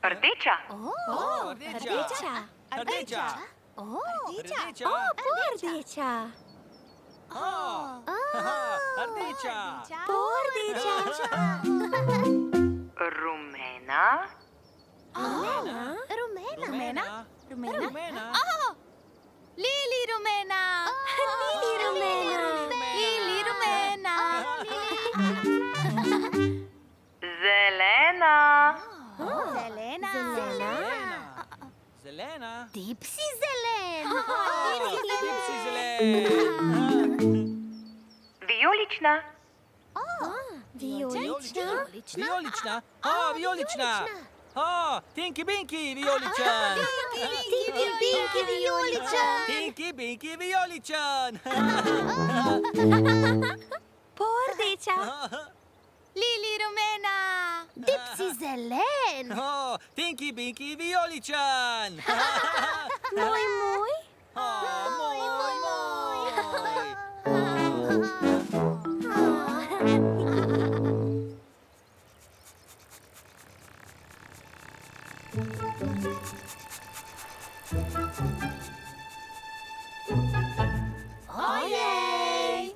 Rdeča. Rdeča. Rdeča. Rdeča. Rdeča. Rumena. Rumena. Lili rumena. Zelena. Zelena. Dipsi zelen. Dipsi zelen. Vijolična. Vijolična. Vijolična. Vijolična. Tinky Binky vijoličan. Tinky vijoličan. Tinky Binky vijoličan. Rdeča. Lili rumena. Dipsi zelen. Tinky Binky vijoličan. Moj. Moj. Ojej!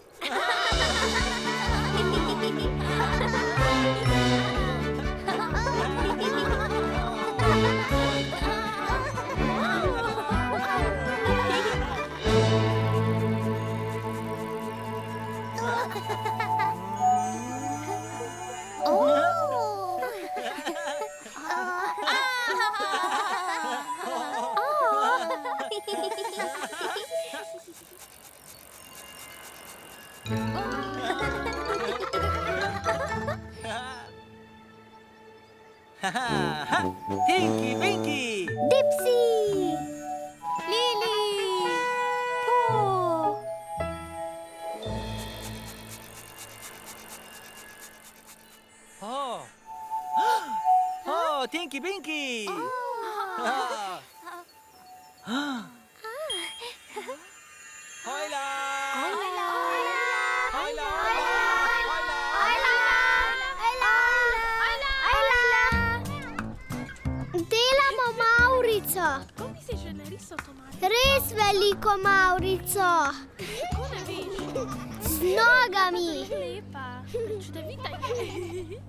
Tinky Binky. Dipsi. Lili. Tinky Binky. Hojla. Delamo mavrico. Kako misliš, že narisal to malo? Res veliko mavrico. Kako ne veš? Z nogami. Lepa. Čudovita je.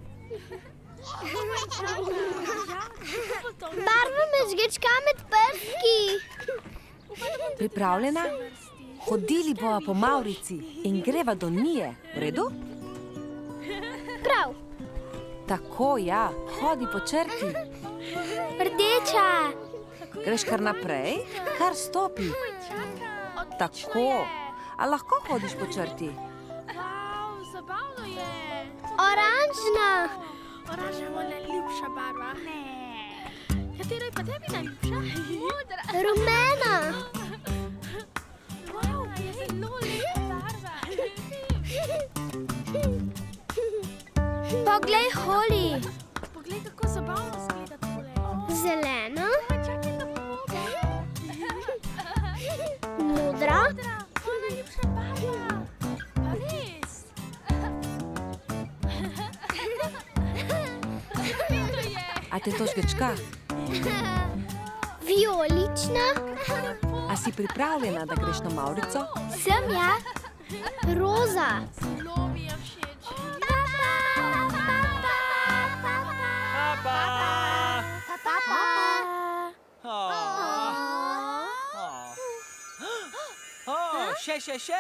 Barva me žgečka med prsti. Pripravljena? Hodili bova po mavrici in greva do Nije, v redu? Prav. Tako, ja, hodi po črti. Rdeča. Greš kar naprej, kar stopi. Tako, a lahko hodiš po črti? Wow, zabavno je. Oranžna. Oranžna je moja najljubša barva. Ne. Katera je pa tebi najljubša? Modra. Rumena. Wow, je zelo lepa barva. Poglej, Holly. Poglej, kako zabavno zgleda tole. Zelena. Čakaj, da pomogam. Modra. Modra, moja najljubša barva. Pa res. Lepo je. A te to žgečka? Vijolična. A si pripravljena, da greš na mavrico? Sem ja. Roza. Zelo mi je všeč. Še.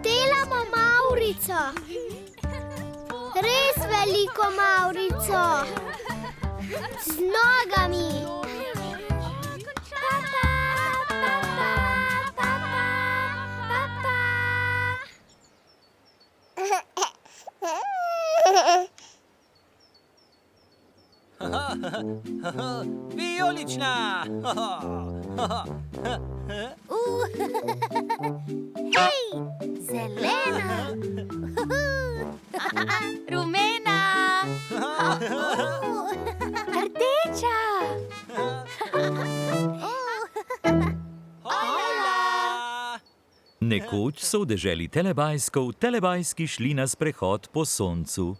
Delamo mavrico. Res veliko mavrico. Z nogami. Vijolična! Hej, zelena. Rumena. Rdeča. Nekoč so v deželi Telebajskov telebajski šli na sprehod po soncu.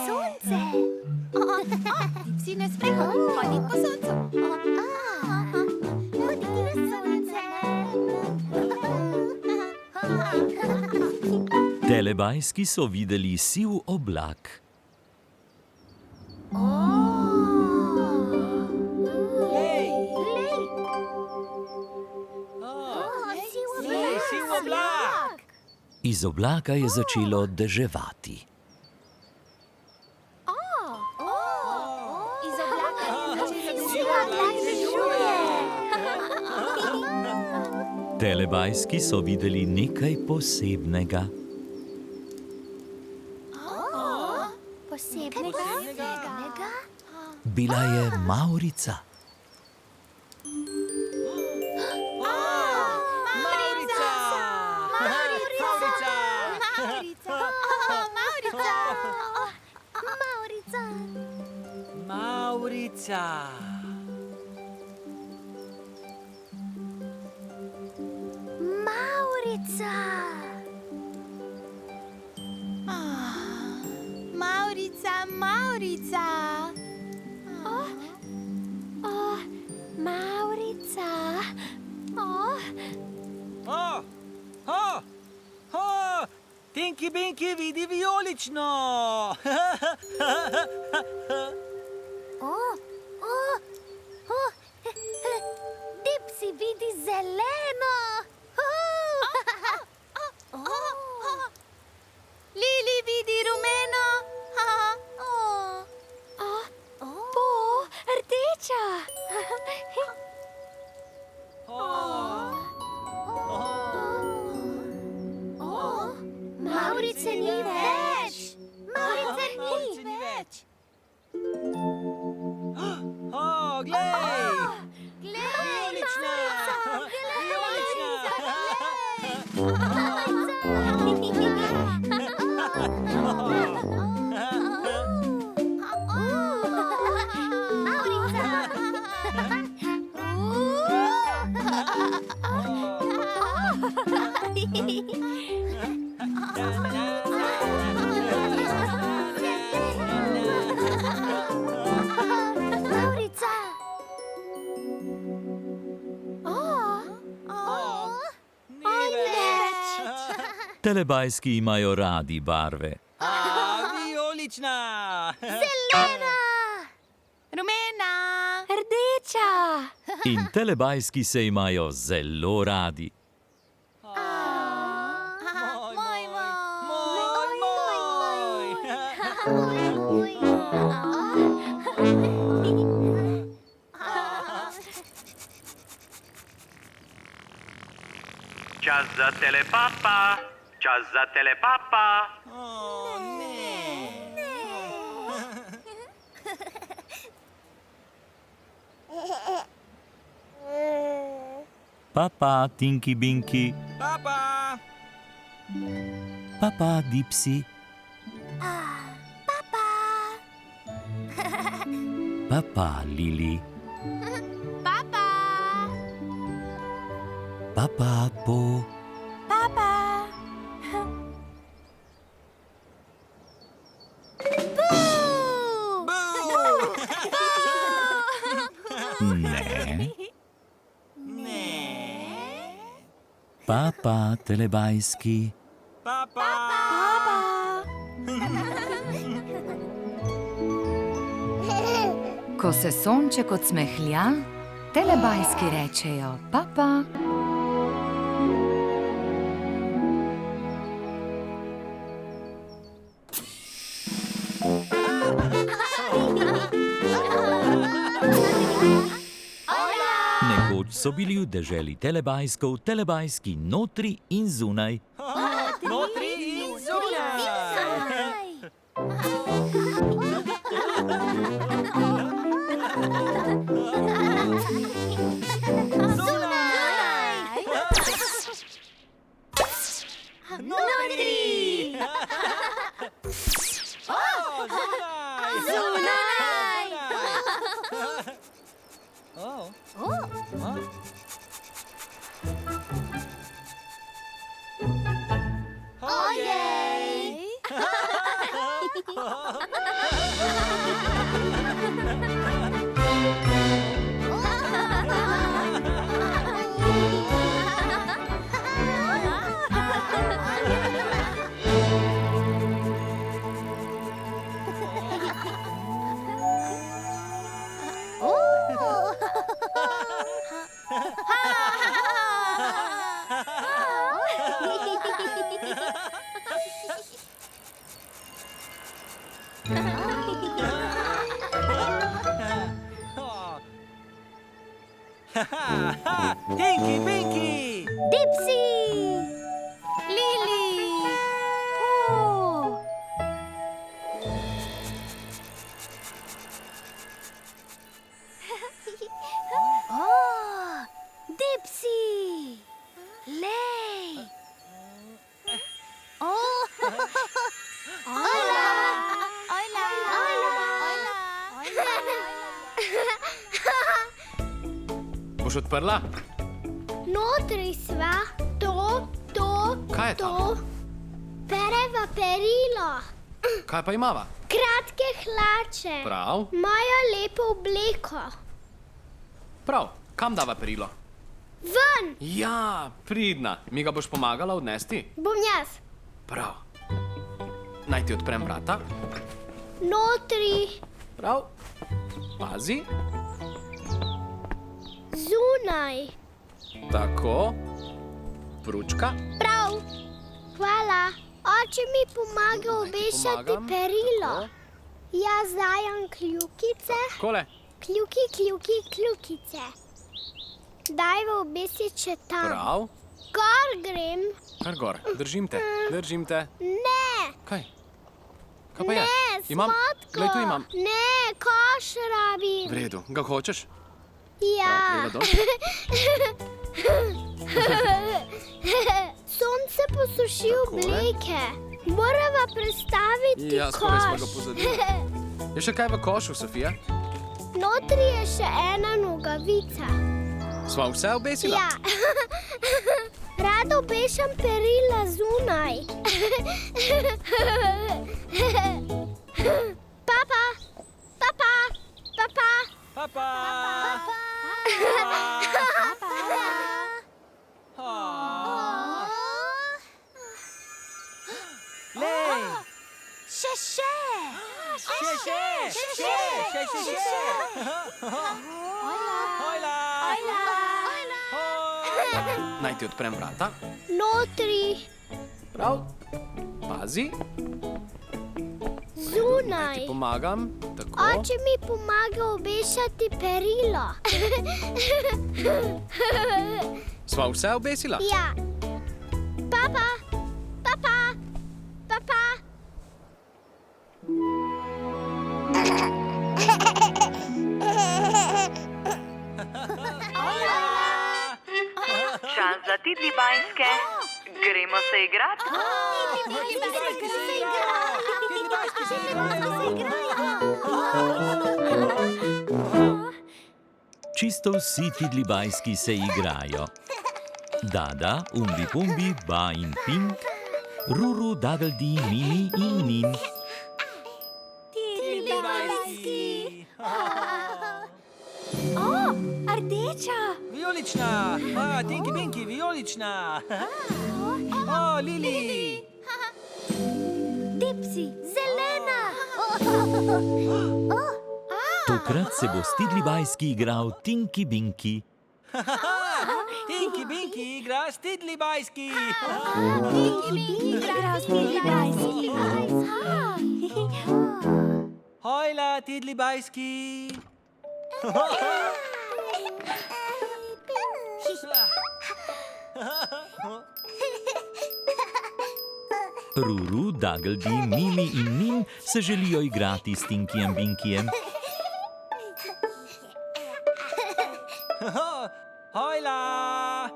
Sonce. Dipsy na sprehod, hodit po soncu. Hoditi na sonce. Telebajski so videli siv oblak. Lej! Siv oblak! Iz oblaka je začelo deževati. Iz oblaka Telebajski so videli nekaj posebnega. posebnega. Bila je mavrica. Mavrica! Mavrica! Maurica. Maurica. Tinky Binky vidi vijolično! Dipsy vidi zeleno. Lili vidi rumeno. Rdeča. Maurice ni več. Mavrice ni več. Glej! Vijolična! Telebajski imajo radi barve. Vijolična! Rumena. Rdeča. In telebajski se imajo zelo radi. Čas za telepapa! Čas za telepapa! Papa, Tinky Binky. Papa! Papa, Dipsy. Papa, Lili. Papa, Po. Ne. Papa, telebajski. Papa! Ko se sonček odsmehlja, telebajski rečejo papa. Nekoč so bili v deželi Telebajskov telebajski notri in zunaj. Notri in zunaj! Notri! Tinky Winky! Dipsy! Lili! Oh! Oh! Dipsy! Lei! Oh! Hola! Hola! Hola! Boš odprla? Notri sva, to, Kaj je to? pereva perilo, Kaj pa imava? kratke hlače, Prav, mojo lepo obleko. prav. Kam dava perilo? Ven, Ja, pridna. Mi ga boš pomagala odnesti? bom jaz. Prav. Naj ti odprem vrata? Notri, Prav. Pazi. zunaj. Tako. Pručka. Prav. Hvala. Oče mi pomaga obešati pomagam. perilo. Tako. Jaz dajam kljukice, Kole. kljuki, kljuki, kljukice. Daj v obesiti še tam. Prav. Gor grem. Kar gor. Držim te. Držim te. Ne. Kaj? Kaj pa je? Ne, Imam. sladko. Glej, tu imam. Ne, koš rabim. V redu. Ga hočeš? Ja. Prav, Sonce posuši Takole. obleke. Morava prestaviti Ja, koš. skoraj smo ga pozabili. Je še kaj v košu, Sofija? Notri je še ena nogavica. Sva vse obesila? Ja. Rado obešam perila zunaj. Papa, papa, papa. Papa! Lej! Še, še. Hojla! Naj ti odprem vrata? Notri, Prav. Pazi. zunaj. Pomagam. Tako. Oče mi pomaga obešati perilo. Sva vse obesila? Ja. Papa, papa, papa. Čas za tidli bajske. Gremo se igrat. Čisto vsi tidlibajski se igrajo. Dada, Umbi Pumbi, Ba in Pink, Ruru, Dagaldi, Mini in Nin. O, rdeča. Vijolična! Tinky Winky, vijolična! O, Lili! Dipsy, zelena. Tokrat se bo s tidlibajski igral Tinky Binky. Tinky Winky igra s tidlibajski! Hojla, tidlibajski! Ruru, Dagaldi, Mimi in Nin se želijo igrati s Tinkyjem Binkyjem. Hojla!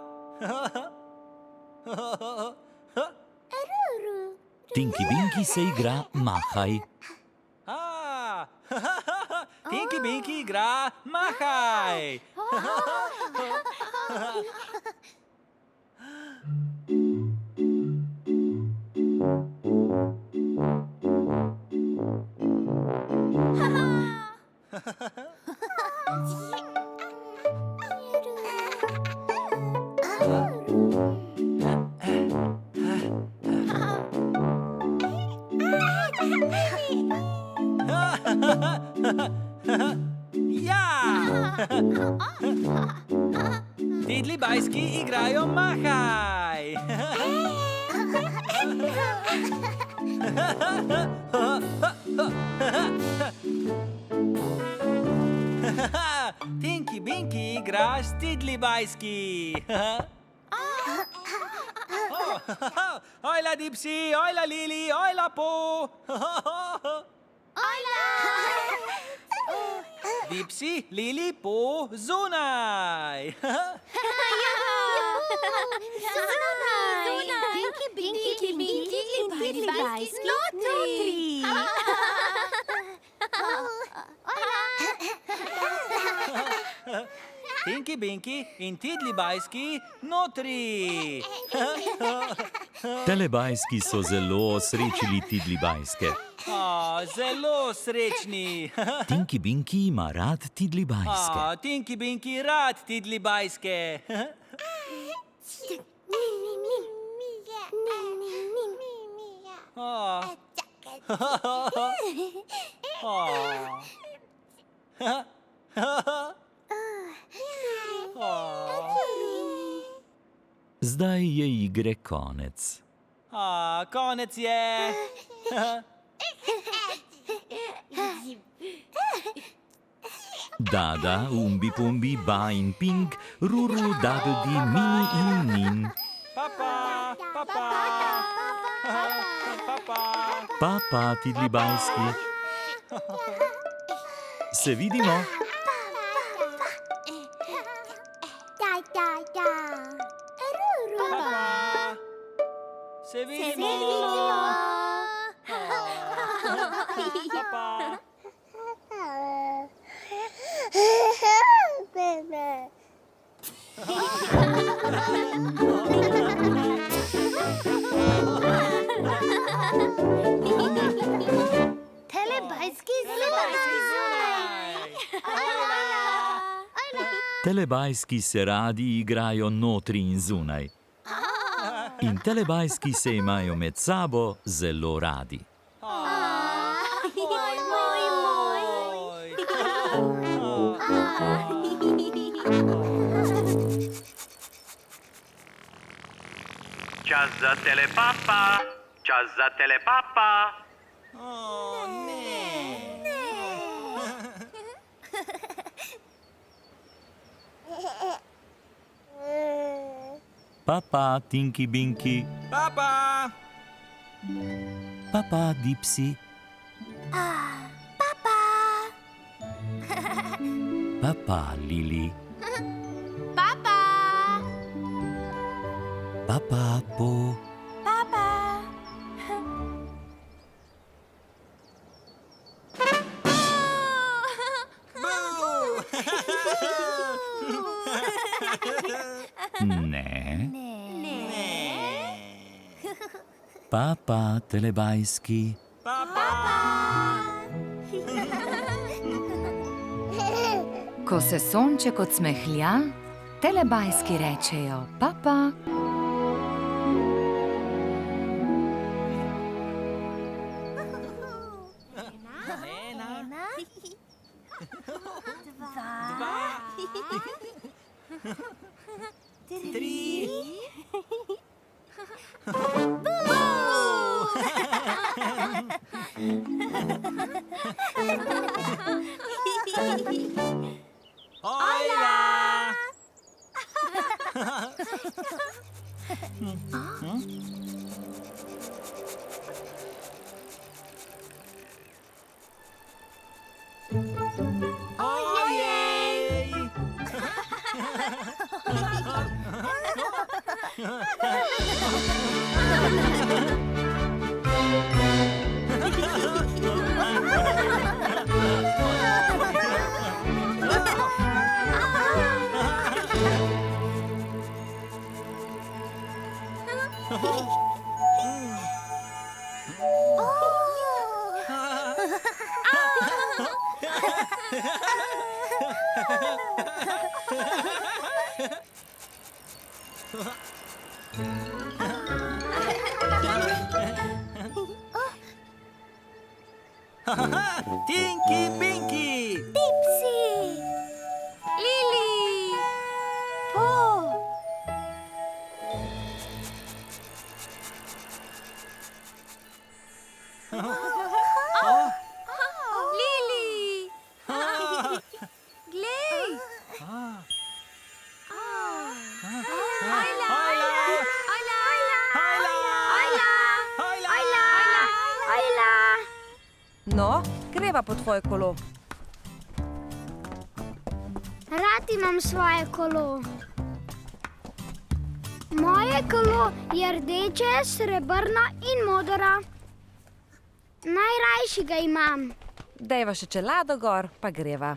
Tinky Binky se igra Mahaj. Tinky Winky igra Mahaj! Ja! Tidlibajski igrajo Mahaj! Tinky Binky igra s Tidli Bajski. Ojla Dipsy, ojla Lili, ojla Po. Dipsy, Lili, Po, zunaj. Tinky Binky in Tidli Bajski notri. Telebajski so zelo osrečili Tidli Bajske. Zelo srečni. Tinky Binky ima rad Tidli Bajske. Tinky Binky rad Tidli Bajske. Zdaj je igre konec. Konec je. Dada, Umbi Pumbi, Ba in Pink, Ruru, Dagldi, Mini in Nin. Papa, papa. Papa. Papa, Tidli Bajski. Se vidimo? Papa. Se vidimo. Papa. Telebajski Telebajski se radi igrajo notri in zunaj. In telebajski se imajo med sabo zelo radi. Čas za telepapa, čas za telepapa. Papa, Tinky Binky. Papa. Papa, Dipsy. Papa, Lili. Papa, Po. Ne. Papa, telebajski. Ko se sonček odsmehlja, telebajski rečejo papa. Tri. Ojla! Ojej! Tinky Binky! Dipsy! Lili! Po! No, greva po tvoje kolo. Rad imam svoje kolo. Moje kolo je rdeče, srebrno in modro. Najrajši ga imam. Dejva še čelado gor, pa greva.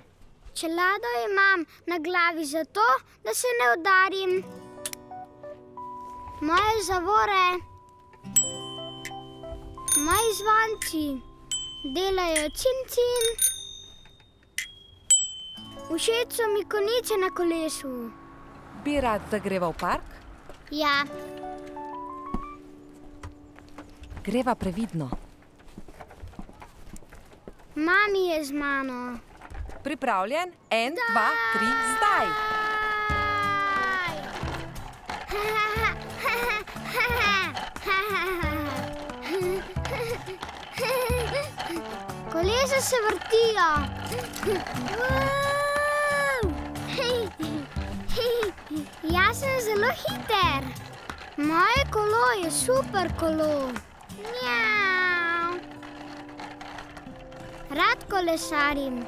Čelado imam na glavi zato, da se ne udarim. Moje zavore, moji zvonci delajo cin-cin. Všeč so mi konice na kolesu. Bi rad, da greva v park? Ja, Greva previdno. mami je z mano. Pripravljen? 1, 2, 3, zdaj! Kolesa se vrtijo. Jaz sem zelo hiter. Moje kolo je super kolo. Mjau. Rad kolesarim.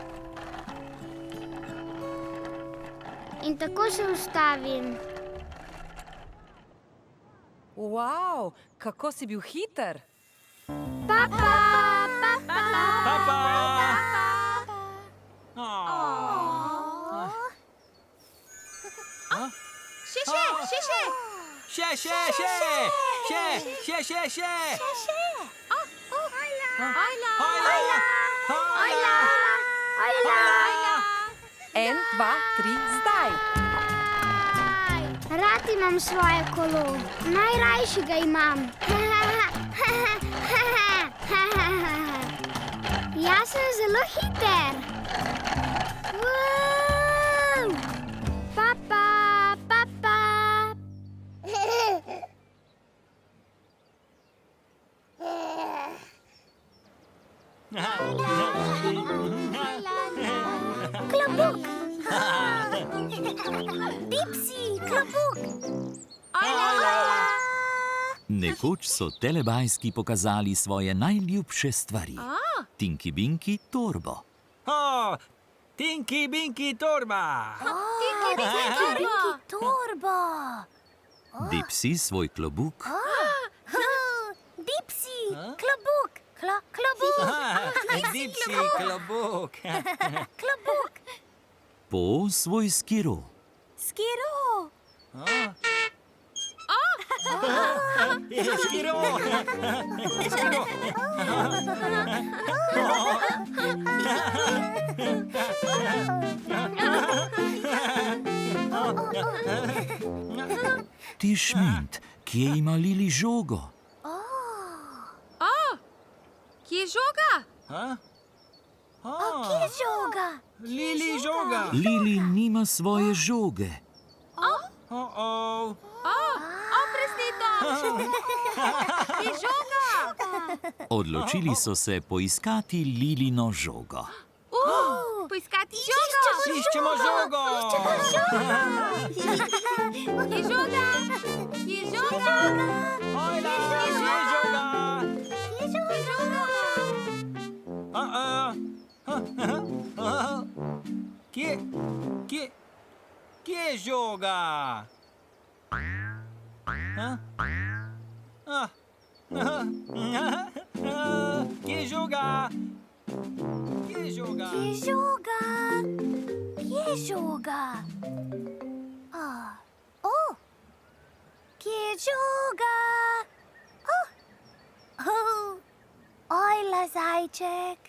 In tako se ustavim. Wow, kako si bil hiter! Papa. Papa! Še! En, dva, tri, zdaj! Rad imam svoje kolo. Najrajši ga imam. Jaz sem zelo hiter. Papa. Klobuk. Dipsy, klobuk. Nekoč so telebajski pokazali svoje najljubše stvari. Tinky Binky torbo. Tinky Binky torba! Torbo. Dipsy svoj klobuk. Dipsy, klobuk. Klobuk. Dipsy, klobuk. Klobuk. Po svoj skiro. Skiro. Skiro! Ti Šmint, kje ima Lili žogo? Kje je žoga? Kje je žoga? Lili žoga! Lili nima svoje žoge. Presneto! Kje je žoga? Odločili so se poiskati Lilino žogo. Poiskati žogo! Iščemo žogo! Kje je žoga? Kje je žoga? Ojla, kje je žoga? Kje je žoga? Kje je žoga? Kje je žoga? Kje je žoga? Kje je žoga? Kje je žoga? Ojla, zajček.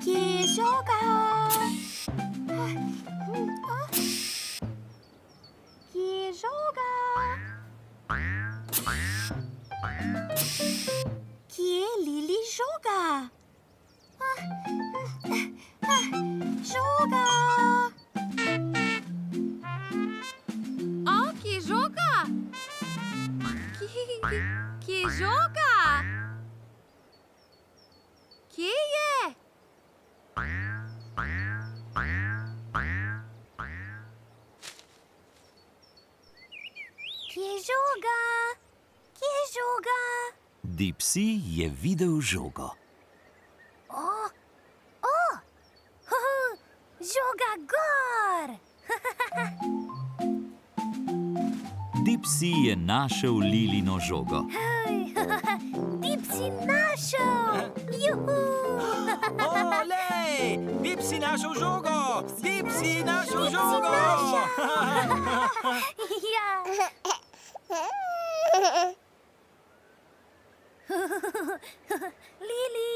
Kje je žoga? Kje je žoga? Kje je Lili žoga? Žoga! Kje je žoga? Kje je žoga? Kje je? Kje je žoga? Kje je žoga? Dipsy je videl žogo. Žoga gor! Dipsy je našel Lilino žogo. Dipsy našel! Juhu! Olej! Dipsy našel žogo! Dipsy našel žogo! Ja. Lili!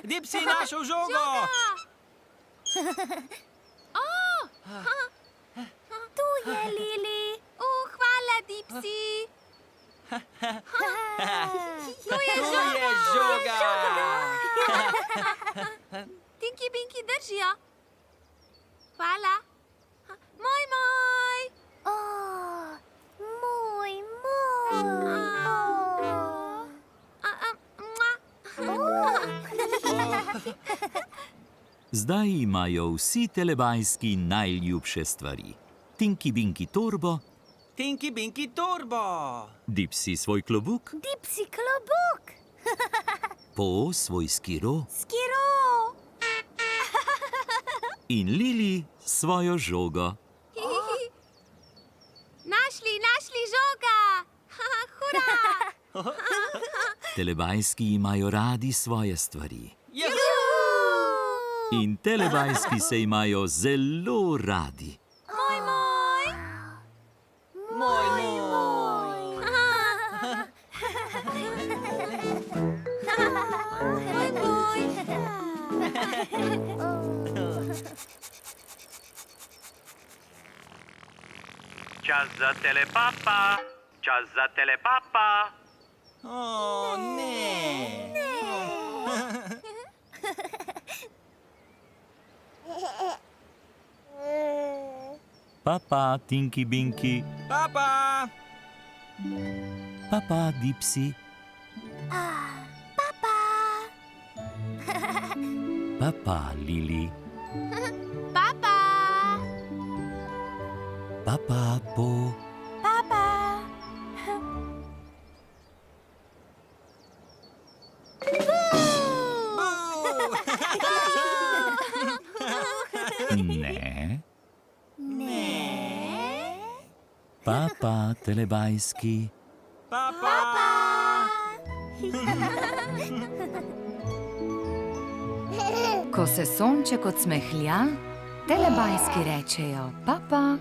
Dipsy našel žogo! Tu je Lili! Hvala, Dipsy. Tu je žoga! Tinky Binky držijo. Hvala. Moj, moj. Moj. Zdaj imajo vsi telebajski najljubše stvari. Tinky Binky torbo, Tinky Binky torbo! Dipsy svoj klobuk, Dipsy klobuk! Po svoj skiro Skiro! in Lili svojo žogo. Našli žoga. Hurra. Telebajski imajo radi svoje stvari. Juhu! In telebajski se imajo zelo radi. Moj, moj. Moj, moj. Čas za telepapa. Čas za telepapa. O, ne! Papa, Tinky Binky, Papa! papa, Dipsy, Papa! papa, Lili, Papa. papa, Po, Papa! ne, papa, telebajski, Papa! Ko se sonček odsmehlja, telebajski rečejo papa.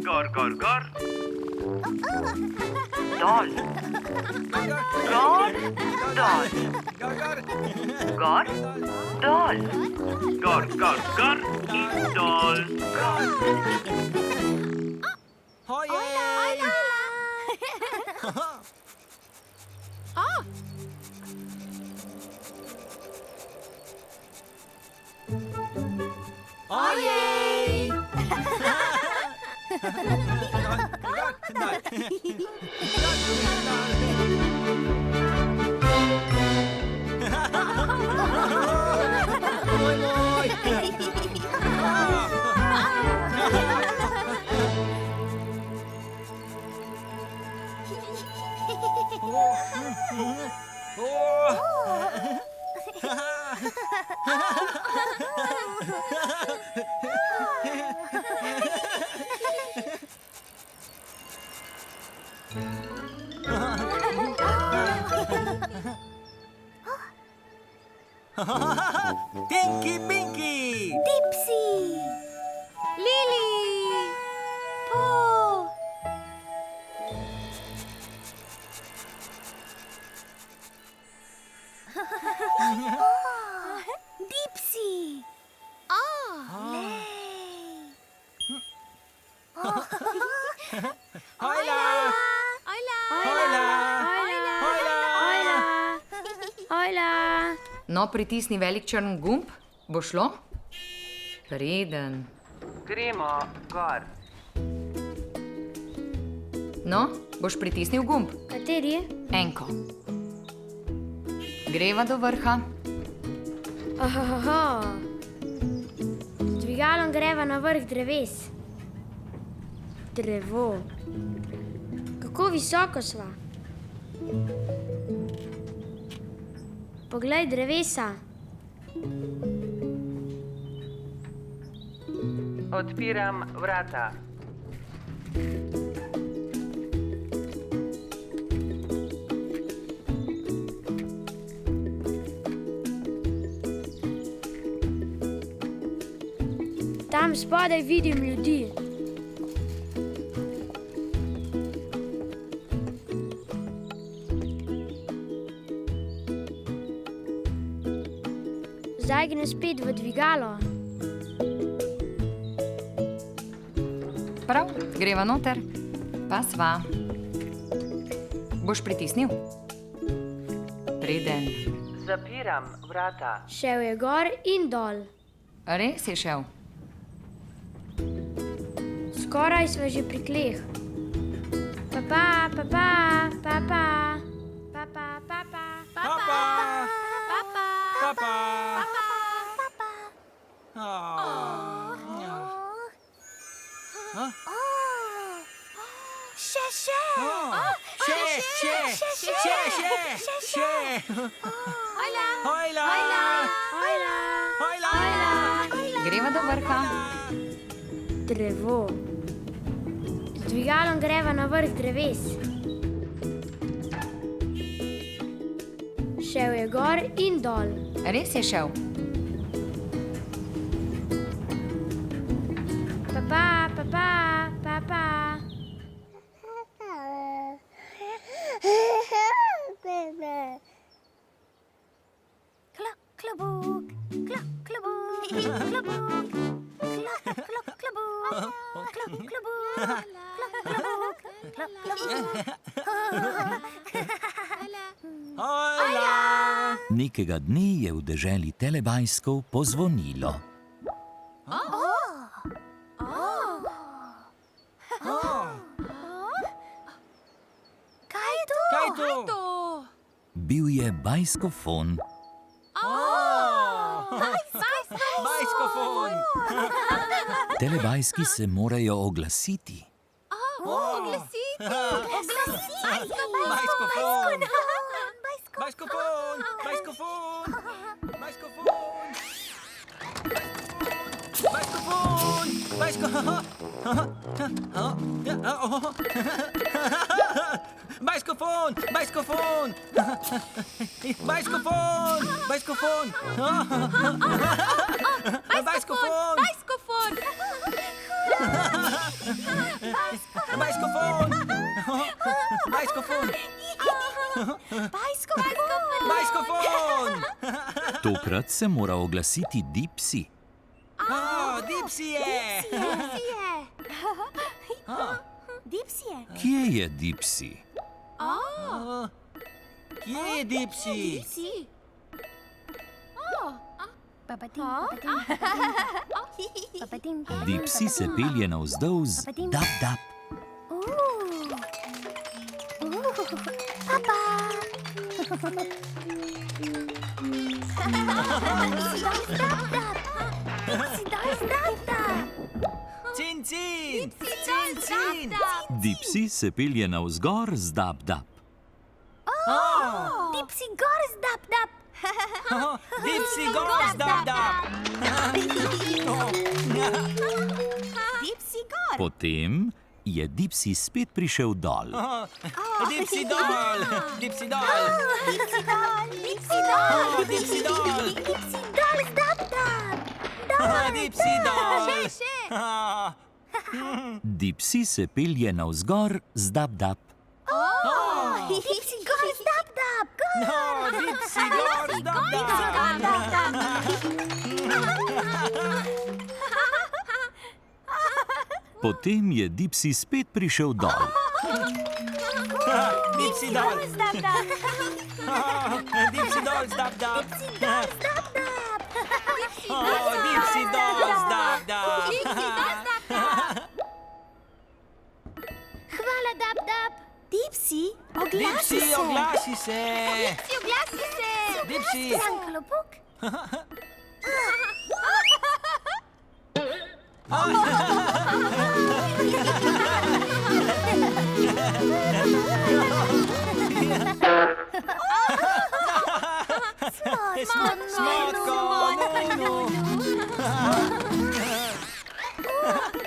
Gor, gor, gor. Dol. Gor, dol. Gor, dol. Gor, gor, gor in dol. Ojej! Ojej! Tinky Binky! Dipsy! Lili. Po! Dipsy! Hola! Hola! No, pritisni velik črn gumb, bo šlo? Preden. Gremo gor. No, boš pritisnil gumb. Kateri? Enko. Greva do vrha. Ohohoho. Z dvigalom greva na vrh dreves. Drevo. Kako visoko sva? Poglej drevesa. Odpiram vrata. Tam spodaj vidim ljudi. Zdaj grem spet v dvigalo. Prav, greva noter. Pa sva. Boš pritisnil? Preden. Zapiram vrata. Šel je gor in dol. Res je šel. Skoraj sva že pri tleh. Papa, papa, papa, papa, papa, Papa! papa, Papa! papa. Še, še. Še! Hojla, Hojla! hojla, Hojla! Greva do vrha. Drevo. Z dvigalom greva na vrh dreves. Šel je gor in dol. Res je šel. Papa, papa, papa. Klok, klobuk, klok, klobuk, klobuk, klok, klok, klobuk, klok, klobuk, klok, klobuk, Hojla! Nekega dne je v deželi Telebajskov pozvonilo. Kaj je to? Kaj je to? Bil je bajskofon. Bajskofon! Telebajski se morajo oglasiti. Bajskofon! Bajskofon! Bajskofon! Bajskofon! Bajskofon! Bajskofon! Bajskofon! Bajskofon! Bajskofon! Bajskofon! Bajskofon! Bajskofon! Bajskofon! Bajskofon! Tokrat se mora oglasiti Dipsy. Dipsy je! Kje je Dipsy? Kje je Dipsy? Dipsy se pelje navzdol z dap-dap. Cin, cin! Cin, cin! Dipsy se pelje navzgor z dap-dap. Dipsy gor z dap-dap. Dipsy gor, dap, dap! Potem je Dipsy spet prišel dol. Dipsy dol! Dipsy dol! Dipsy dol. Dipsy dol! Dipsy dol z dap-dap. Dipsy dol! Dipsy se pelje navzgor z dap-dap. Dipsy gor z dap-dap. Dipsy gor, dap, dap! Potem je Dipsy spet prišel dol. Dipsy dol! Dipsy dol, dap, dap! Dipsy dol, dap, dap! Hvala, dap-dap. Dipsy, oglasi se! Oglasi se! Dipsy! Zankalo Bog. Smotko, no.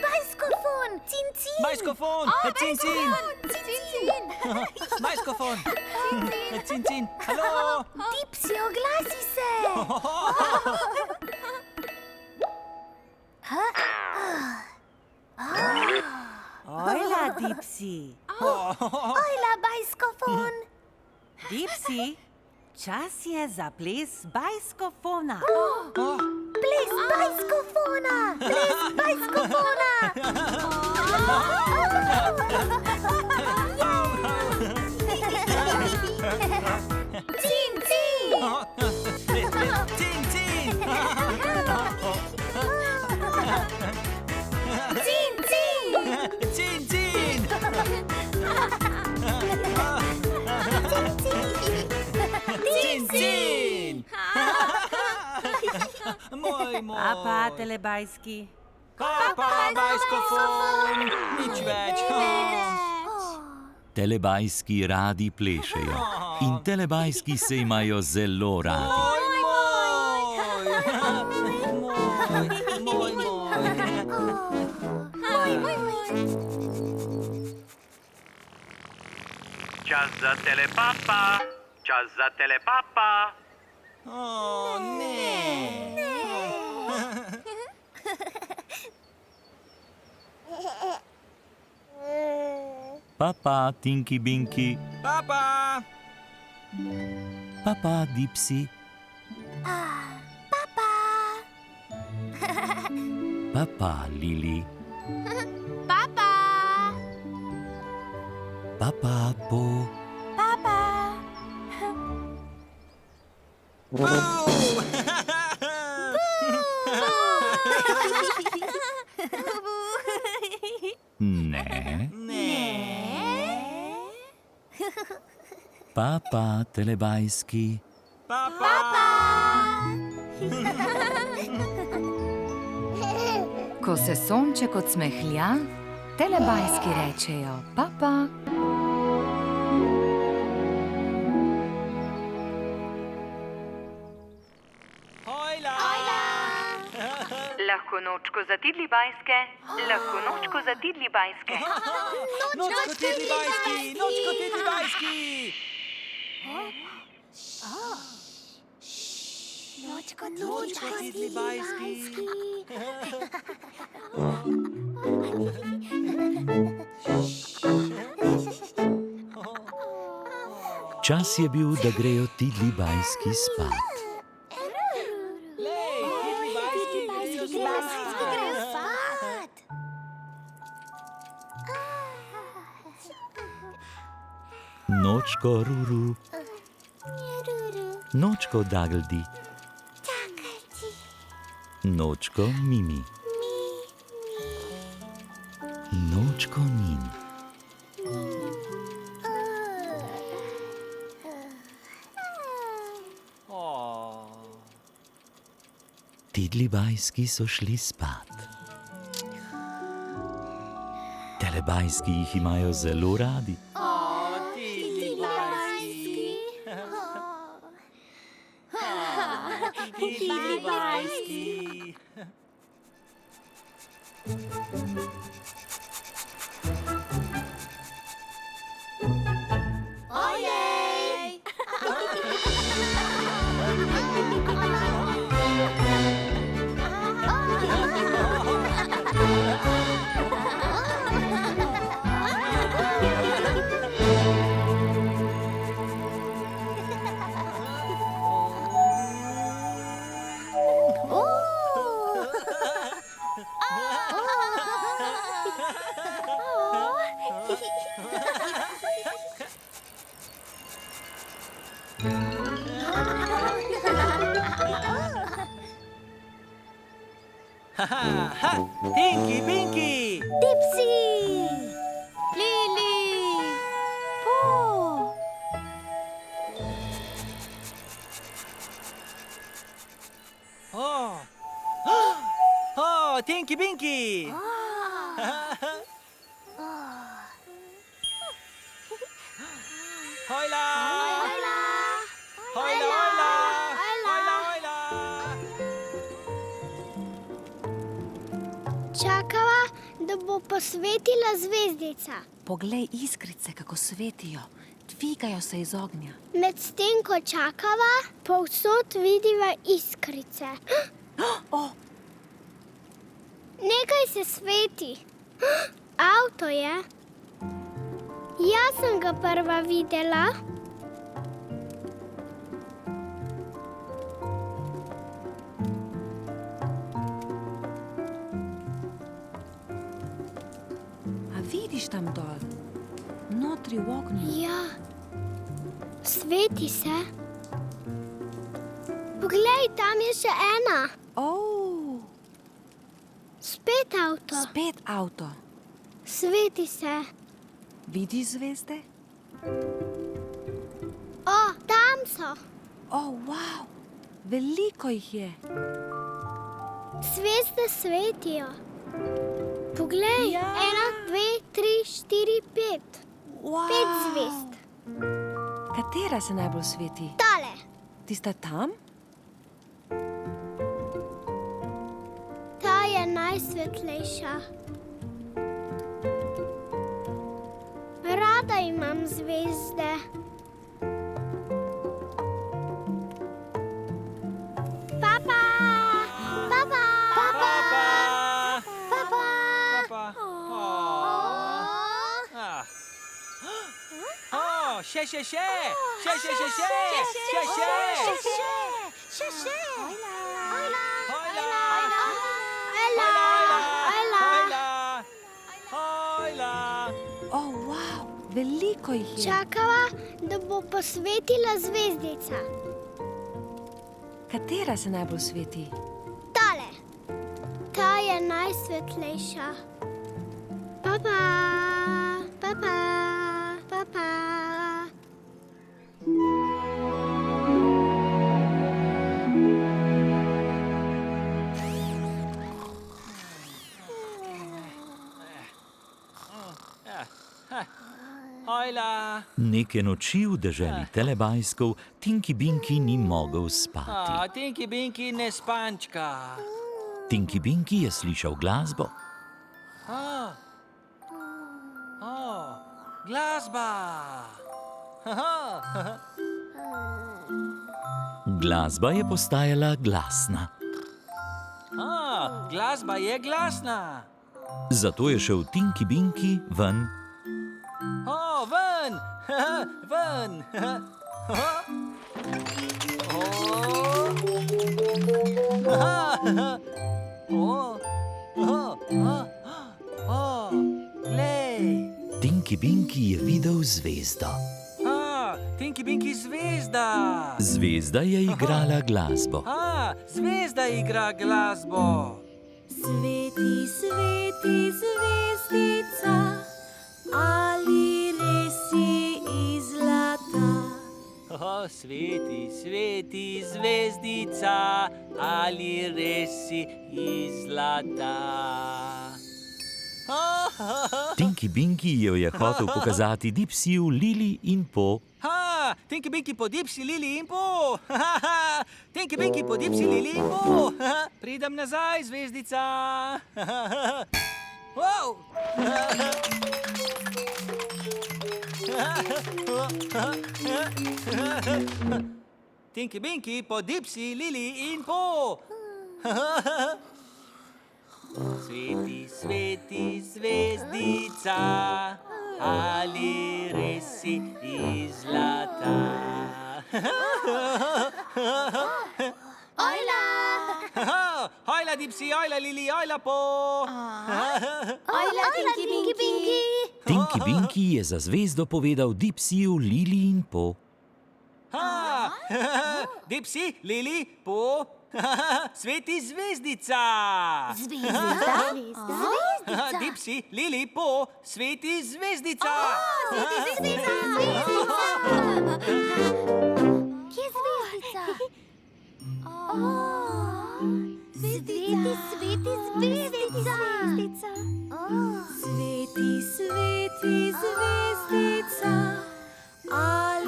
Bajskofon! Cin, cin! Bajskofon! Cin, cin! Bajskofon! Cin, cin! Halo! Dipsy, oglasi se! Ojla, Dipsy. Ojla, bajskofon! Dipsy, čas je za ples bajskofona. Ples bajskofona! Ples bajskofona! Cin, cin! Cin, cin! Cin, cin! Cin, cin! Cin, cin! Moj, moj! Papa, telebajski. Papa, bajskofon! Nič več! Telebajski radi plešejo in telebajski se imajo zelo radi. Čas za telepapa! Čas za telepapa! O, ne! Papa, Tinky Binky, Papa! papa, Dipsy, Papa! papa, Lili, Papa! papa, Po, Papa! ne, Ne! papa, telebajski, Ko se sonček odsmehlja, telebajski rečejo papa. Hojla! Lahko nočko za tidli bajske, lahko nočko za tidli bajske. Nočko tidli bajski! Nočko tidli bajski! Nočko tidli bajski! Čas je bil, da grejo tidli bajski spat. Nočko Ruru, nočko Dagldi, nočko Mimi, nočko Nin. Tidli bajski so šli spat. Telebajski jih imajo zelo radi. Tidli bajski! Tidli bajski! Ojej! Tinky Binky! Dipsy! Lili! Po! Hojla! Hojla! Hojla, hojla! Hojla, hojla! Čakava, da bo posvetila zvezdica. Poglej iskrice, kako svetijo. Dvigajo se iz ognja. Medtem ko čakava, povsod vidiva iskrice. Nekaj se sveti. Avto je. Jaz sem ga prva videla. A vidiš tam dol? Notri v ognju. Ja, sveti se. Poglej, tam je še ena. Spet avto. Spet avto. Sveti se. Vidiš zvezde? O, tam so. Wow, veliko jih je. Zvezde svetijo. Poglej, 1, 2, 3, 4, 5. 5 zvezd. Katera se najbolj sveti? Tale. Tista tam? Ta je najsvetlejša. Rada imam zvezde. Papa! Papa! Papa! Papa! Papa. Še. Wow, veliko jih je. Čakava, da bo posvetila zvezdica. Katera se najbolj sveti? Tale. Ta je najsvetlejša. Papa, papa, papa. Hojla! Neke noči v deželi Telebajskov Tinky Binky ni mogel spati. Tinky Binky ne spančka. Tinky Binky je slišal glasbo. Glasba! Glasba je postajala glasna. Glasba je glasna. Zato je šel Tinky Binky ven. Ven! Ven! Glej! Tinky Binky je videl zvezdo. Tinky Binky zvezda! Zvezda je igrala glasbo. Zvezda igra glasbo. Sveti, sveti, zvezdica, ali res si iz zlata? Sveti, sveti, zvezdica, ali res si iz zlata? Tinky Binky jo je hotel pokazati Dipsyju, Lili in Po. Tinky Binky po Dipsy, Lili in Po. Tinky Binky po Dipsy, Lili in Po. Pridem nazaj, zvezdica. Wow! Tinky Binky po Dipsy, Lili in Po. Sveti, sveti, zvezdica, ali res si iz zlata? Ojla! Hojla, Dipsy, ojla, Lili, ojla, Po! Ojla, Tinky Binky! Tinky Binky je za zvezdo povedal Dipsyju, Lili in Po. Dipsy, Lili, Po, sveti zvezdica! Zvezdica? Dipsy, Lili, Po, sveti zvezdica! Kje je zvezdica? Sveti, sveti, zvezdica! Sveti, sveti, zvezdica, ali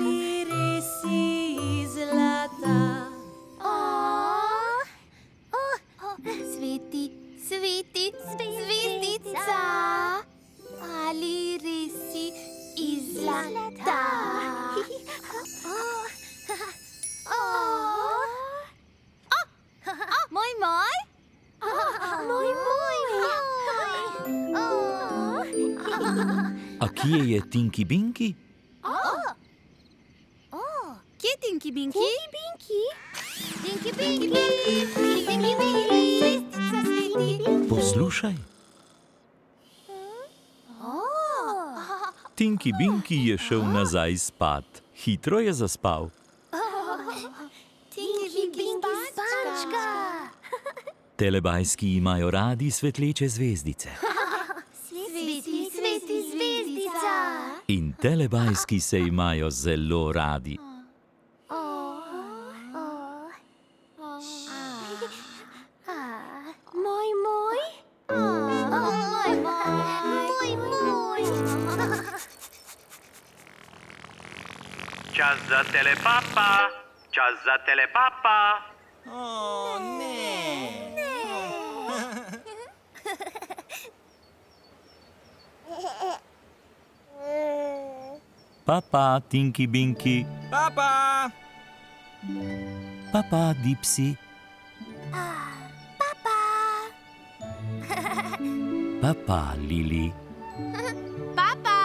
A kje je Tinky Binky? Kje je Tinky Binky? Binky. Tinky Binky. Tinky Binky. Zvezdica sveti. Poslušaj. Tinky Binky je šel nazaj spat. Hitro je zaspal. Tinky Binky spančka. Telebajski imajo radi svetleče zvezdice. Sveti, sveti zvezdica. In telebajski se imajo zelo radi. Moj, moj. Moj, moj. Moj, moj. Čas za telepapa. Čas za telepapa. O, ne. Papa, Tinky Binky. Papa! Papa, Dipsy. Papa, Lili. Papa!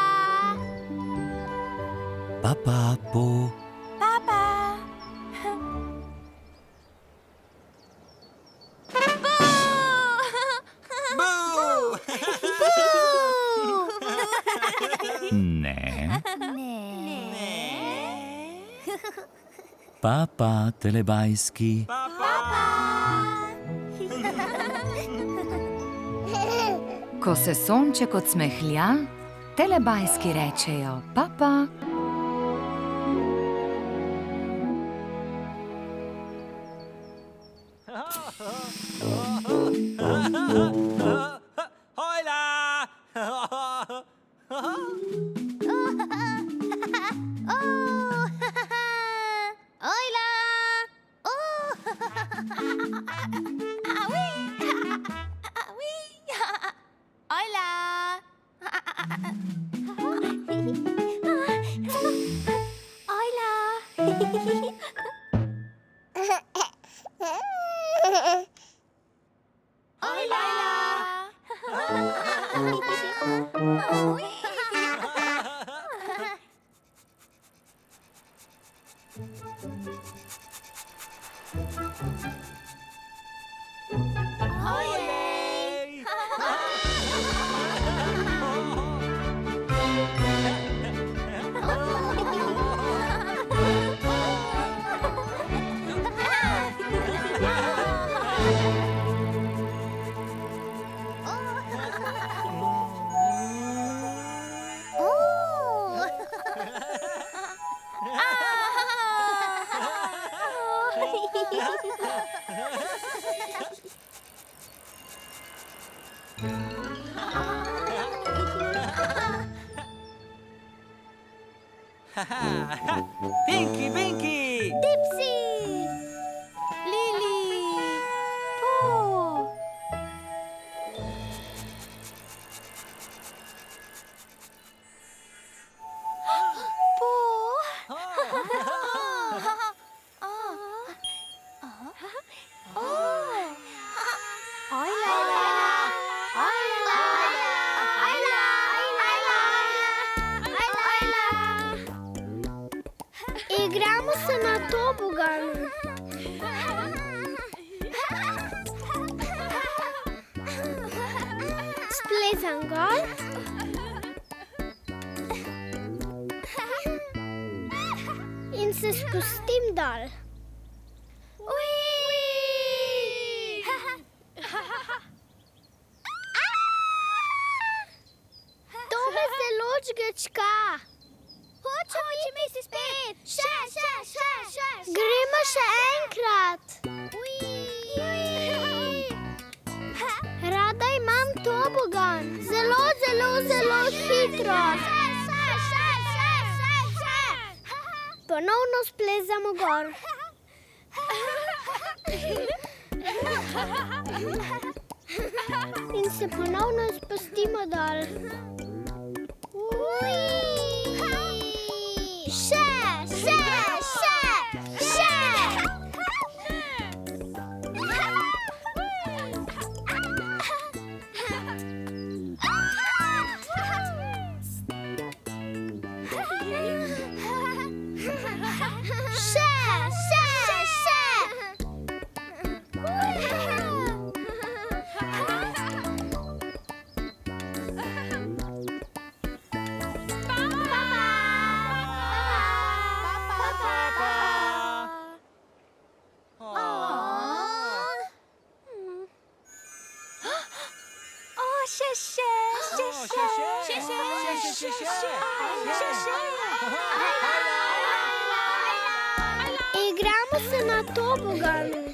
Papa, Po. Boo! Ne. Papa, telebajski. Ko se sonček odsmehlja, telebajski rečejo papa. Hojla! Ojla! Tinky Binky! Dipsy! Lili! Po! Igramo se na toboganu. Splezam gor. In se spustim dol. To me zelo žgečka. Hočem iti spet. Še. Gremo še enkrat. Rada imam tobogan. Zelo hitro. Ponovno splezamo gor. In se ponovno spustimo dol. Še. Še. Igramo se na toboganu.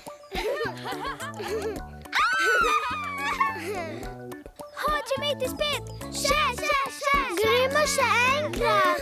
Hoče imeti spet. Še. Gremo še enkrat.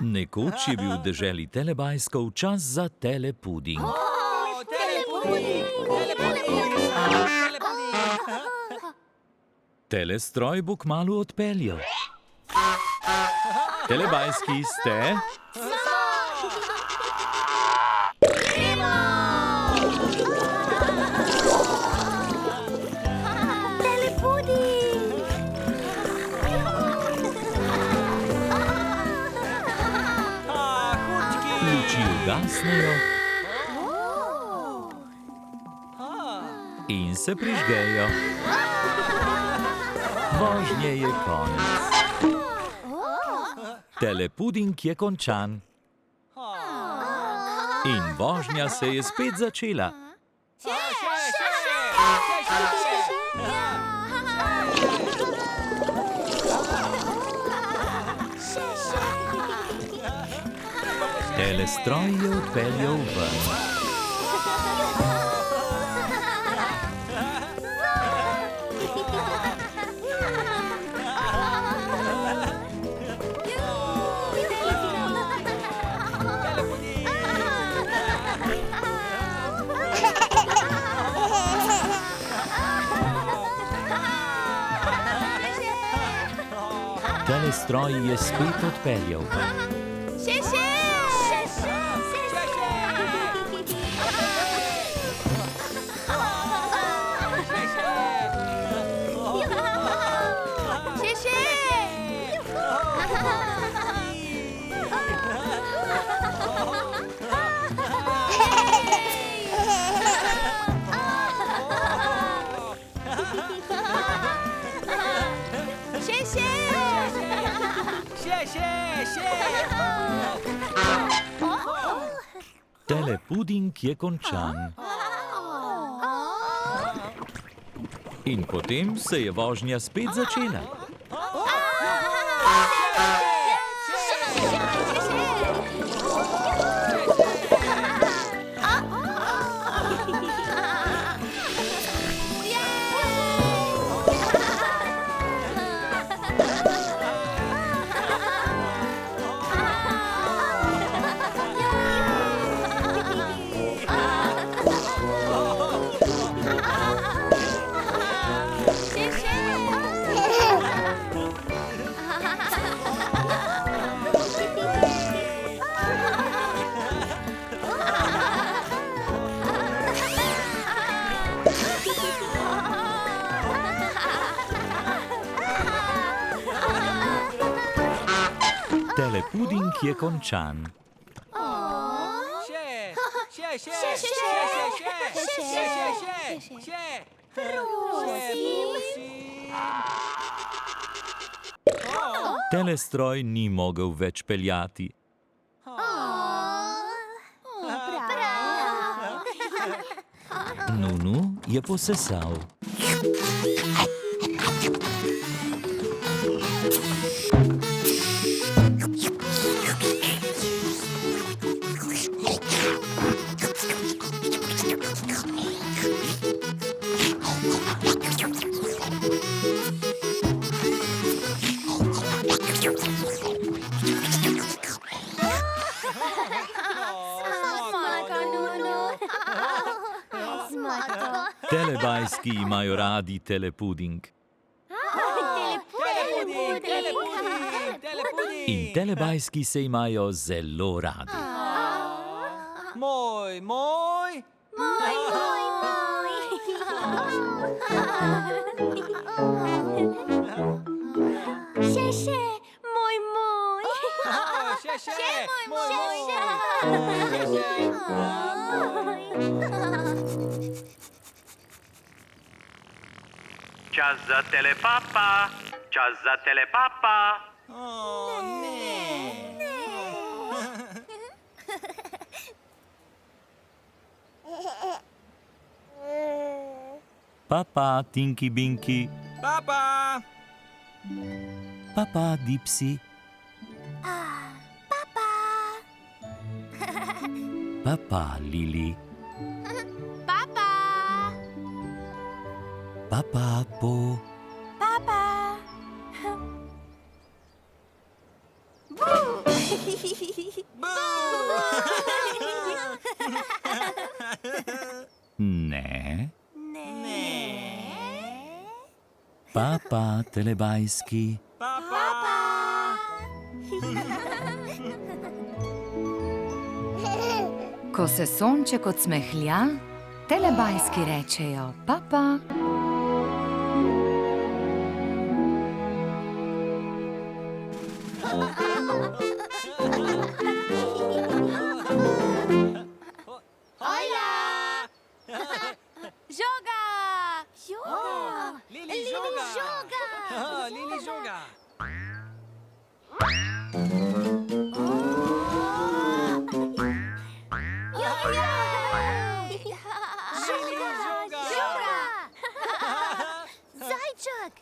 Nekoč je bil v deželi Telebajskov čas za telepuding. Telestroj bo kmalu odpeljal. Telebajski ste? Luči ugasnejo in se prižgejo. Vožnje je konec. Telepuding je končan. In vožnja se je spet začela. Telestroj je odpeljal ven. Telestroj je spet odpeljal ven. Telepuding je končan. In potem se je vožnja spet začela. Telepuding je končan. Telestroj ni mogel več peljati. Nunu je posesal. Telebajski imajo radi telepuding. In telebajski se imajo zelo radi. Moj. Še, moj. Čas za telepapa. Čas za telepapa. Papa, Tinky Binky. Papa. Papa, Dipsy. Papa, Lili. Papa, Po. Ne. Papa, telebajski. Ko se sonček odsmehlja, telebajski rečejo papa. Lili žoga. Zajček.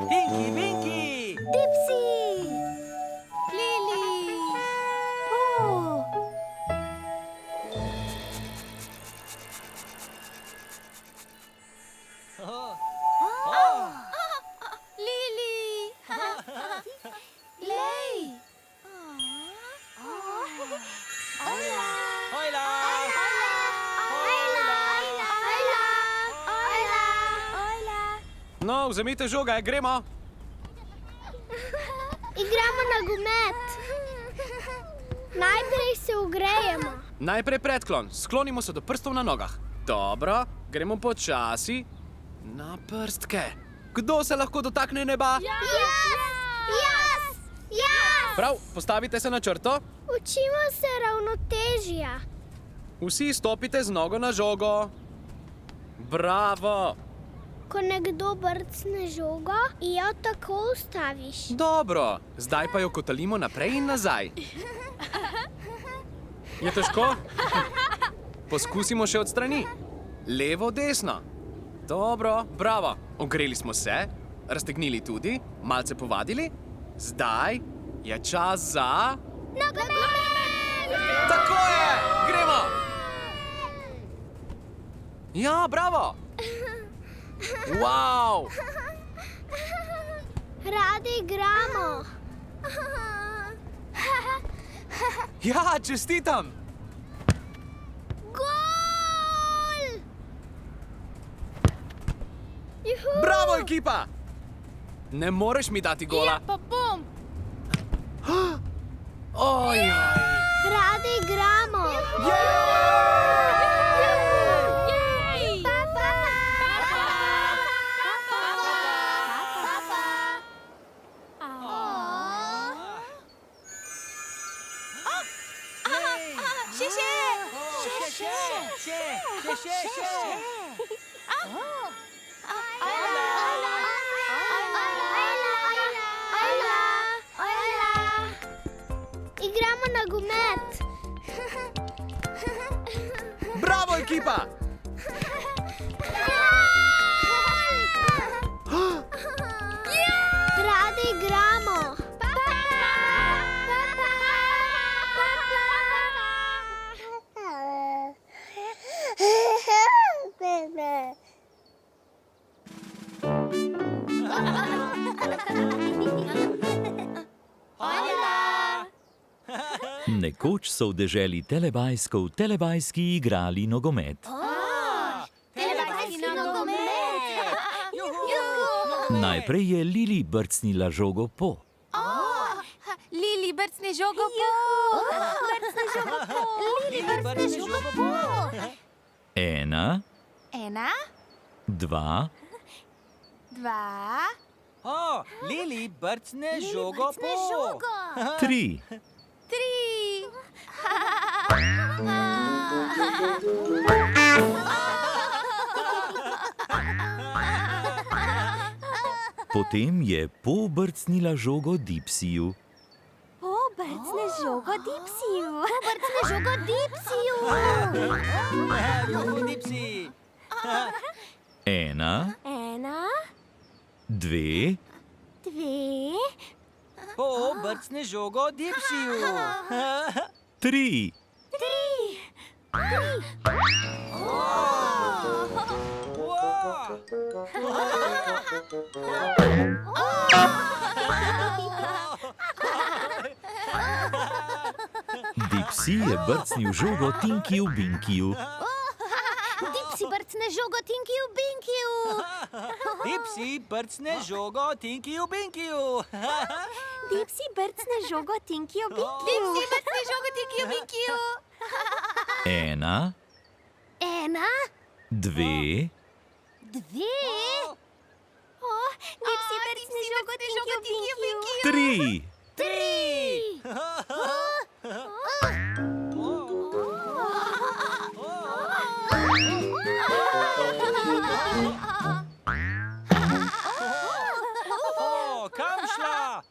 Tinky Binky. Dipsy. Lili. Po. Lili. Lej. Hojla. No, vzemite žoge, gremo. Igramo nogomet. Najprej se ugrejemo. Najprej predklon, sklonimo se do prstov na nogah. Dobro, gremo počasi. Na prstke. Kdo se lahko dotakne neba? Jaz! Prav, postavite se na črto. Učimo se ravnotežja. Vsi stopite z nogo na žogo. Bravo! Ko nekdo brcne žogo, jo tako ustaviš. Dobro, zdaj pa jo kotalimo naprej in nazaj. Je težko? Poskusimo še od strani. Levo, desno. Dobro, bravo. Ogreli smo se, raztegnili tudi, malce povadili. Zdaj je čas za... Nogomet! Tako je! Gremo! Ja, bravo! Wow! Radi igramo. Ja, čestitam! Gol! Juhu! Bravo, ekipa! Ne moreš mi dati gola. Pa bom. Oj, Radi igramo. Še. Igramo nogomet. Bravo, ekipa! Radi igramo. Nekoč so v deželi Telebajsko v Telebajski igrali nogomet. Najprej je Lili brcnila žogo po. Lili, brcni žogo po! Brcni žogo po! Lili, brcni žogo po! 1, 1, 2, 2, O, Lili brcne žogo po. 3. 3. Potem je Po brcnila žogo Dipsiju. Brcne žogo Dipsiju. Brcne žogo Dipsiju. Juhu, Dipsi. 1, 1, 2, 2, Po brcne žogo Dipsiju. 3. 3. Dipsi je brcnil žogo Tinkiju Binkiju. Dipsi brcne žogo Tinkiju Binkiju. Dipsi brcne žogo Tinkiju Binkiju. Dipsi brcne žogo Tinkiju Binkiju. Dipsi brcni žogo Tinkiju Binkiju. 1, 1, 2, 2. Dipsi brcne žogo Tinkiju Binkiju. 3. O, kam šla?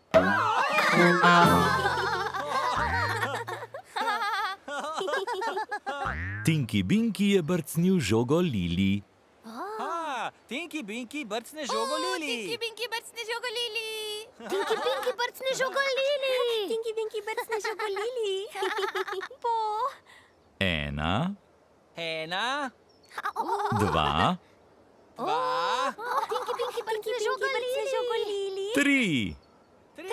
Tinki Binki je brcnil žogo Lili. Tinki Binki brcne žogo Lili. Tinki Binki brcni žogo Lili. Tinky Pinky brcne žogo Lili. Tinky Pinky brcne žogo Lili. Po. 1, 1, 2, 2, Tinky Pinky brcne žogo Lili. 3. 3.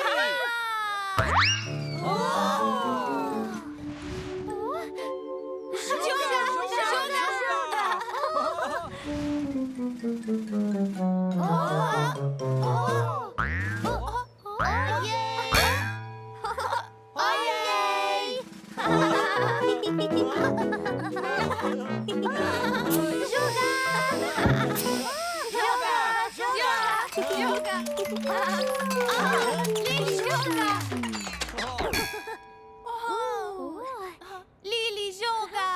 Lili žoga.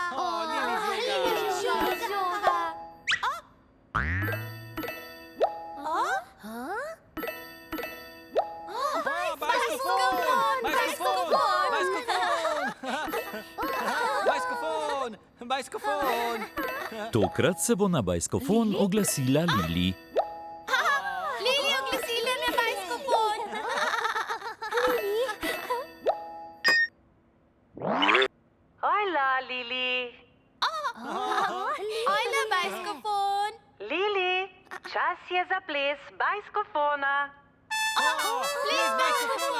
Bajskofon. Tokrat se bo na bajskofon oglasila Lili. Lili oglasila na bajskofon. Hojla, Lili. Hojla, bajskofon. Lili, čas je za ples bajskofona. Ples bajskofona.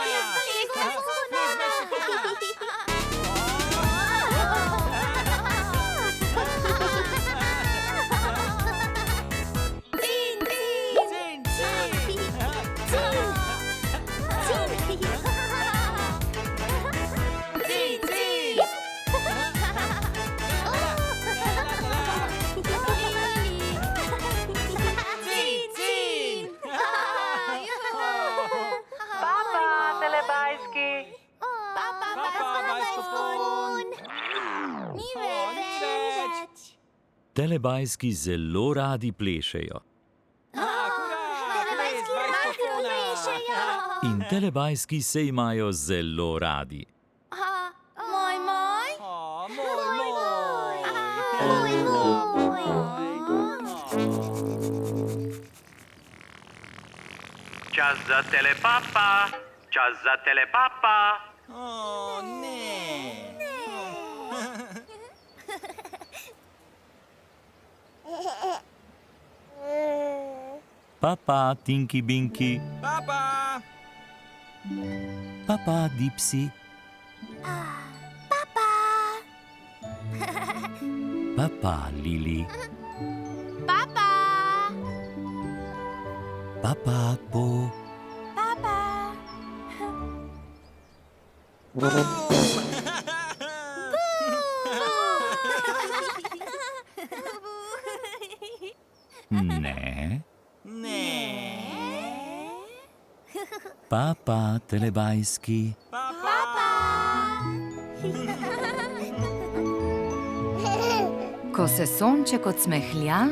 Papa, telebajski. Papa, Papa, Telebajski zelo radi plešejo. In telebajski se imajo zelo radi. Moj, moj. Čas za telepapa. Čas za telepapa. O, ne. Papa, Tinky Binky. Papa. Papa, Dipsy. Papa, Lili. Papa. Papa, Po. Ne. Papa, telebajski. Ko se sonček odsmehlja,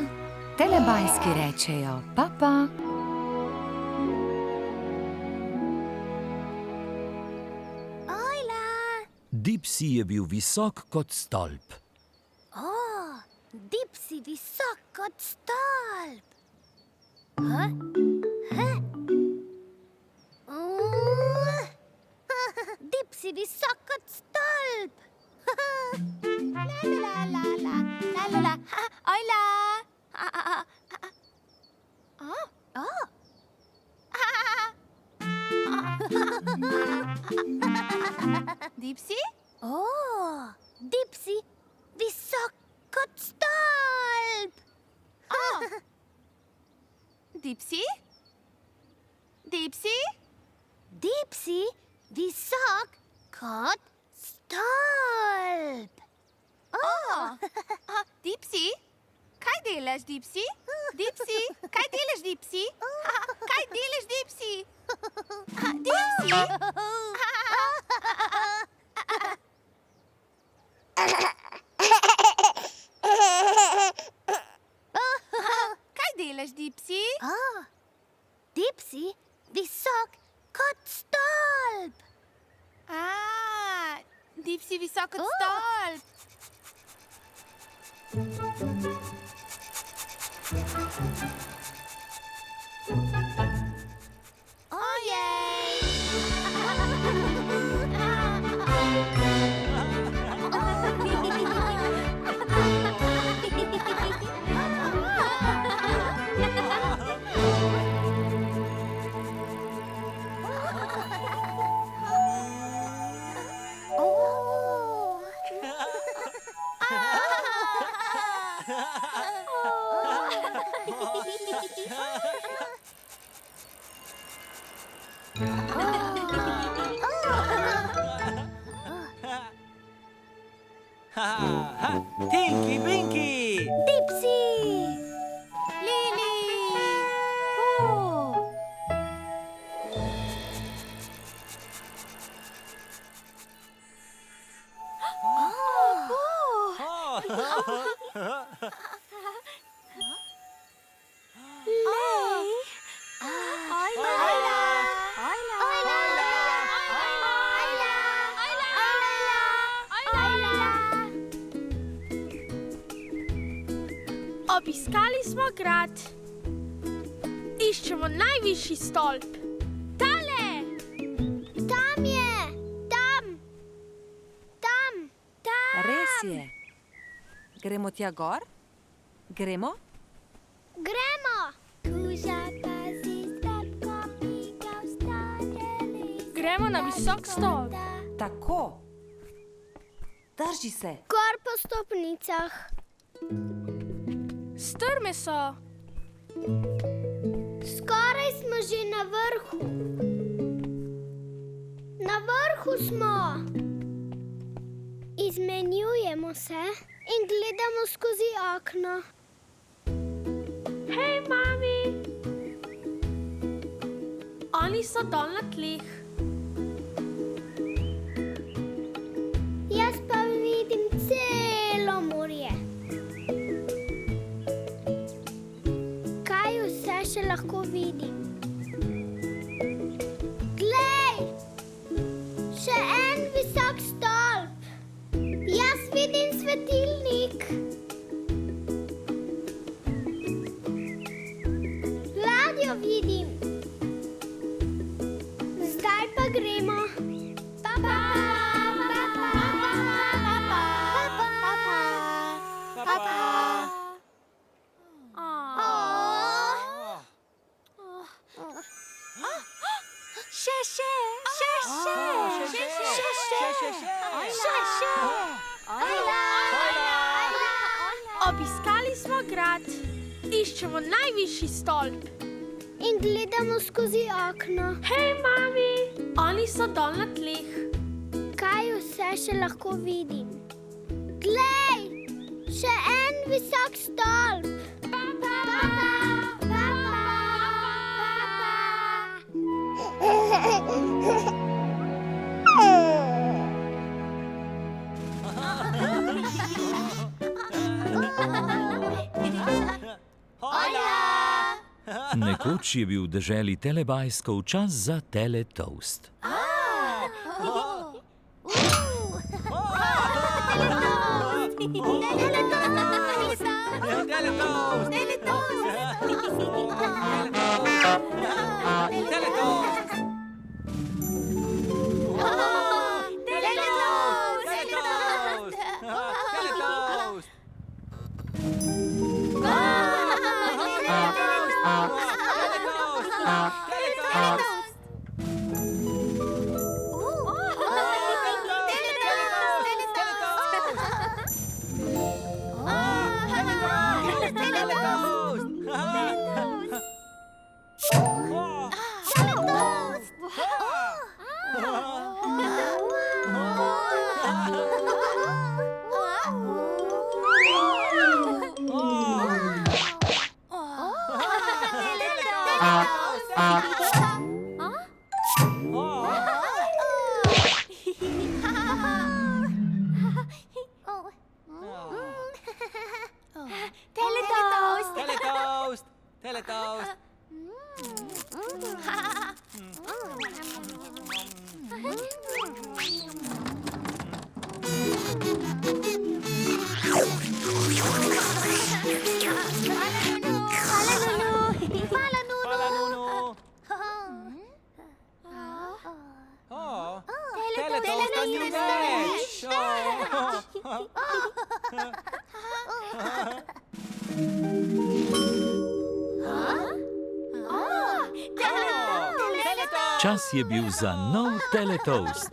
telebajski rečejo papa. Dipsy je bil visok kot stolp. Dipsy visok kot stolp. Dipsy visok kot stolp. Ojla. Dipsy? Dipsy visok kot stolp. Dipsy? Dipsy? Dipsy visok kot stolp. Dipsy? Kaj delaš, Dipsy? Dipsy? Kaj delaš, Dipsy? Kaj delaš, Dipsy? Dipsy? Kaj delaš, Dipsy? Dipsy visok kot stolp. Dipsy visok kot stolp. Tinky Binky. Dipsy. Lili. Obiskali smo grad. Iščemo najvišji stolp. Tale! Tam je! Tam! Res je. Gremo tja gor? Gremo? Gremo! Kuža pazi stolpko, pika vstane. Gremo na visok stolp. Tako. Drži se. Gor po stopnicah. Strme so. Skoraj smo že na vrhu. Na vrhu smo. Izmenjujemo se in gledamo skozi okno. Hej, mami! Oni so dol na tleh. Jaz pa vidim celo morje. še lahko vidim. Glej! Še en visok stolp. Jaz vidim svetilnik. Ladjo vidim. Zdaj pa gremo. Papa! Obiskali smo grad, iščemo najvišji stolp. In gledamo skozi okno. Hej, mami, oni so dol na tleh. Kaj vse še lahko vidim? Glej, še en visok stolp. Papa! Nekoč je bil v deželi Telebajsko čas za teletoast. Čas je bil za nov teletoast.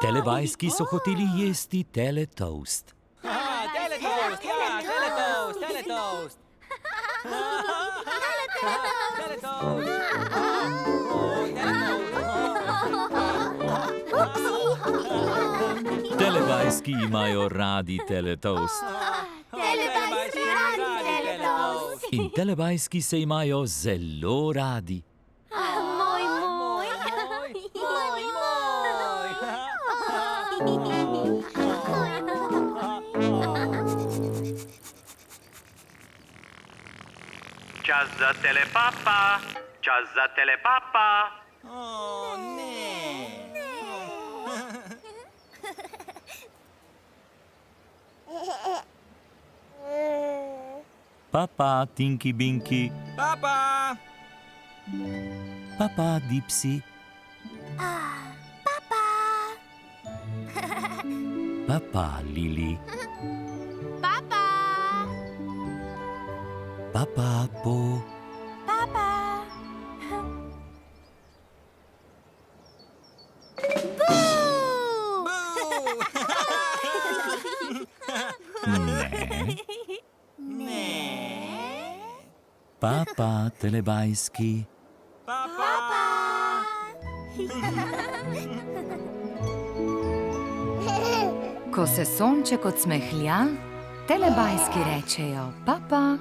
Telebajski so hoteli jesti teletoast. Teletoast, ja, teletoast, teletoast. Telebajski imajo radi teletoast. In telebajski se imajo zelo radi. Čas za telepapa. Čas za telepapa. O, ne. Papa, Tinky Binky. Papa! Papa, Dipsy. Papa, Lili. Papa! Papa, Po. Ne. Papa, Telebajski. Ko se sonček odsmehlja, telebajski rečejo papa.